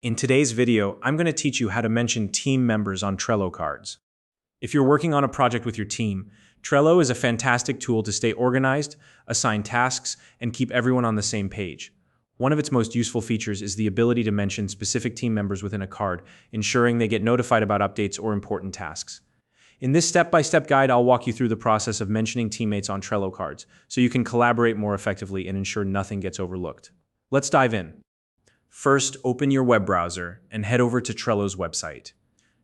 In today's video, I'm going to teach you how to mention team members on Trello cards. If you're working on a project with your team, Trello is a fantastic tool to stay organized, assign tasks, and keep everyone on the same page. One of its most useful features is the ability to mention specific team members within a card, ensuring they get notified about updates or important tasks. In this step-by-step guide, I'll walk you through the process of mentioning teammates on Trello cards, so you can collaborate more effectively and ensure nothing gets overlooked. Let's dive in. First, open your web browser and head over to Trello's website.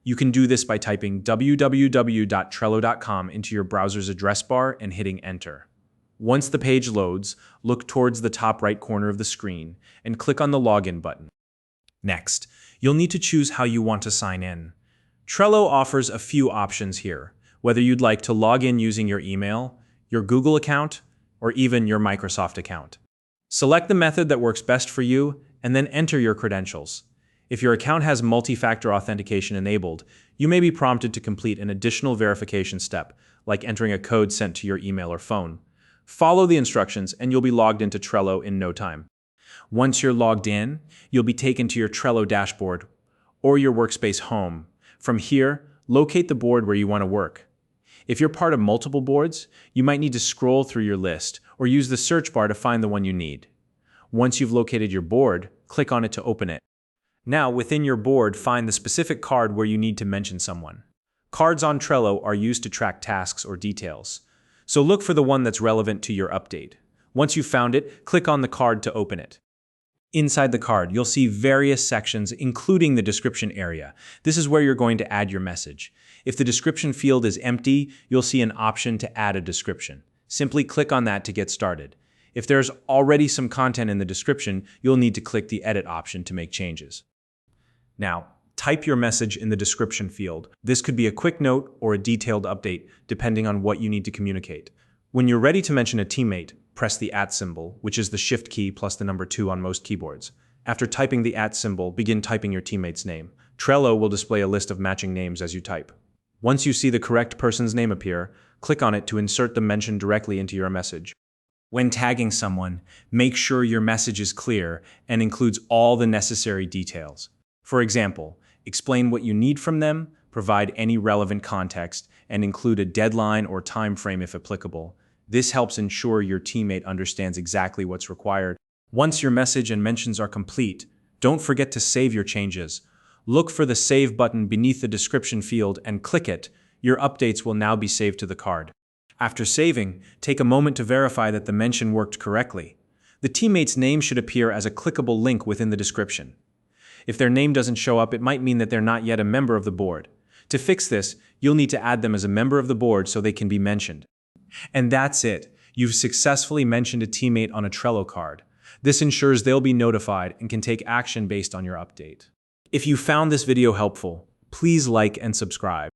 You can do this by typing www.trello.com into your browser's address bar and hitting enter. Once the page loads, look towards the top right corner of the screen and click on the login button. Next, you'll need to choose how you want to sign in. Trello offers a few options here, whether you'd like to log in using your email, your Google account, or even your Microsoft account. Select the method that works best for you and then enter your credentials. If your account has multi-factor authentication enabled, you may be prompted to complete an additional verification step, like entering a code sent to your email or phone. Follow the instructions and you'll be logged into Trello in no time. Once you're logged in, you'll be taken to your Trello dashboard or your workspace home. From here, locate the board where you want to work. If you're part of multiple boards, you might need to scroll through your list or use the search bar to find the one you need. Once you've located your board, click on it to open it. Now, within your board, find the specific card where you need to mention someone. Cards on Trello are used to track tasks or details, so look for the one that's relevant to your update. Once you've found it, click on the card to open it. Inside the card, you'll see various sections, including the description area. This is where you're going to add your message. If the description field is empty, you'll see an option to add a description. Simply click on that to get started. If there's already some content in the description, you'll need to click the edit option to make changes. Now, type your message in the description field. This could be a quick note or a detailed update, depending on what you need to communicate. When you're ready to mention a teammate, press the @ symbol, which is the Shift key plus the number 2 on most keyboards. After typing the @ symbol, begin typing your teammate's name. Trello will display a list of matching names as you type. Once you see the correct person's name appear, click on it to insert the mention directly into your message. When tagging someone, make sure your message is clear and includes all the necessary details. For example, explain what you need from them, provide any relevant context, and include a deadline or time frame if applicable. This helps ensure your teammate understands exactly what's required. Once your message and mentions are complete, don't forget to save your changes. Look for the Save button beneath the description field and click it. Your updates will now be saved to the card. After saving, take a moment to verify that the mention worked correctly. The teammate's name should appear as a clickable link within the description. If their name doesn't show up, it might mean that they're not yet a member of the board. To fix this, you'll need to add them as a member of the board so they can be mentioned. And that's it. You've successfully mentioned a teammate on a Trello card. This ensures they'll be notified and can take action based on your update. If you found this video helpful, please like and subscribe.